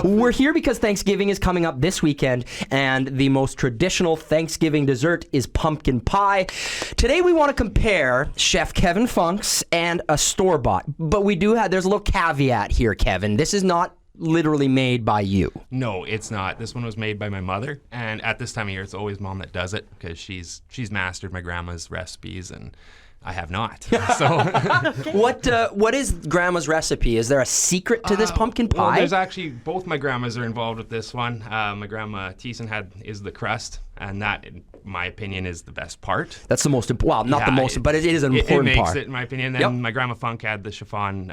We're here because Thanksgiving is coming up this weekend, and the most traditional Thanksgiving dessert is pumpkin pie. Today we want to compare Chef Kevin Funk's and a store-bought, but there's a little caveat here, Kevin. This is not literally made by you. No, it's not. This one was made by my mother, and at this time of year, it's always Mom that does it because she's mastered my grandma's recipes, and I have not. So, What is Grandma's recipe? Is there a secret to this pumpkin pie? Well, there's actually both my grandmas are involved with this one. My grandma Thiessen is the crust, and that, in my opinion, is the best part. That's the most important. Well, not the most, but it is an important it makes part. it, in my opinion. Then my grandma Funk had the chiffon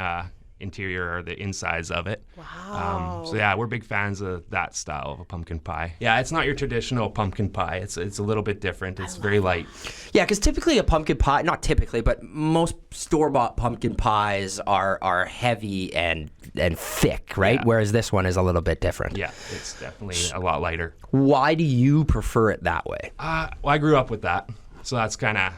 interior or the insides of it. Wow. So yeah, we're big fans of that style of a pumpkin pie. Yeah, it's not your traditional pumpkin pie. It's a little bit different. It's very light. Yeah, because typically a pumpkin pie, not typically, but most store-bought pumpkin pies are heavy and thick, right? Yeah. Whereas this one is a little bit different. Yeah, it's definitely a lot lighter. Why do you prefer it that way? Well, I grew up with that, so that's kind of.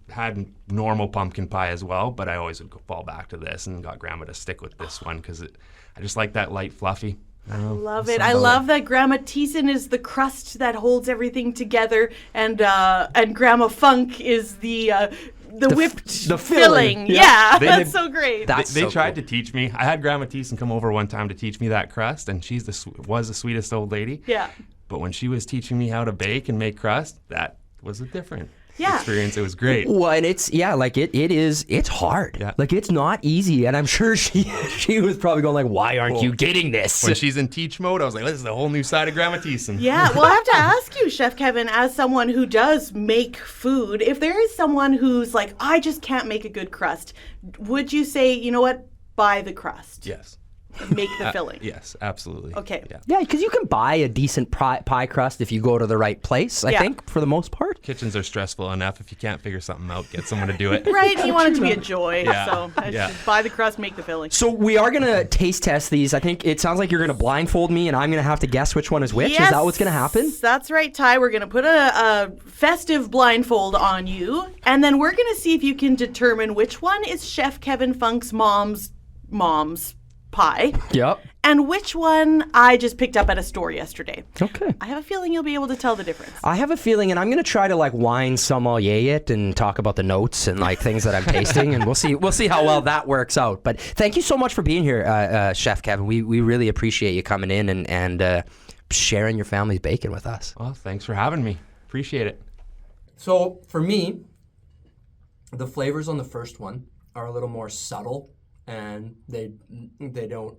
Had normal pumpkin pie as well, but I always would fall back to this and got Grandma to stick with this one because I just like that light, fluffy. I love it. I love that Grandma Thiessen is the crust that holds everything together, and Grandma Funk is the whipped the filling. Yeah, that's so great. They tried to teach me. I had Grandma Thiessen come over one time to teach me that crust, and she was the sweetest old lady. Yeah. But when she was teaching me how to bake and make crust, that was a different experience. It was great. Well, and it's hard. Yeah. Like, it's not easy, and I'm sure she was probably going like, why aren't you getting this? When she's in teach mode, I was like, this is a whole new side of Grandma Thiessen. Yeah, well, I have to ask you, Chef Kevin, as someone who does make food, if there is someone who's like, I just can't make a good crust, would you say, you know what, buy the crust? Yes. Make the filling. Yes, absolutely. Okay. Yeah, because you can buy a decent pie crust if you go to the right place, I think, for the most part. Kitchens are stressful enough. If you can't figure something out, get someone to do it. Right, you want it to be a joy. Yeah. So just buy the crust, make the filling. So we are going to taste test these. I think it sounds like you're going to blindfold me, and I'm going to have to guess which one is which. Yes, is that what's going to happen? That's right, Ty. We're going to put a festive blindfold on you, and then we're going to see if you can determine which one is Chef Kevin Funk's mom's pie. Yep. And which one I just picked up at a store yesterday. Okay. I have a feeling you'll be able to tell the difference. I have a feeling, and I'm going to try to like wine sommelier it and talk about the notes and like things that I'm tasting, and we'll see how well that works out. But thank you so much for being here, Chef Kevin. We really appreciate you coming in and sharing your family's bacon with us. Well, thanks for having me. Appreciate it. So for me, the flavors on the first one are a little more subtle, and they don't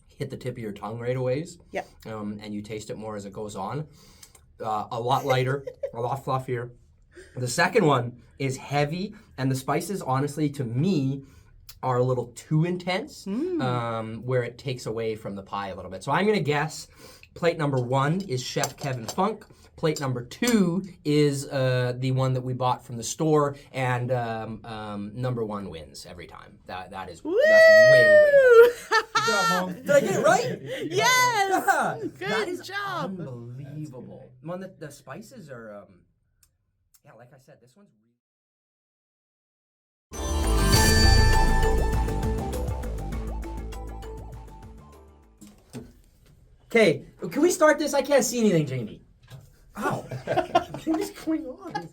hit the tip of your tongue right away. Yeah. And you taste it more as it goes on. A lot lighter, a lot fluffier. The second one is heavy, and the spices, honestly, to me, are a little too intense, where it takes away from the pie a little bit. So I'm going to guess plate number 1 is Chef Kevin Funk. Plate number 2 is the one that we bought from the store, and number 1 wins every time. That is Woo! That's way Good job, Mom. Did I get it right? Yes! Yeah. Good That is job. unbelievable. One, the spices are, like I said, this one's Okay, can we start this? I can't see anything, Jamie. Ow. What is going on?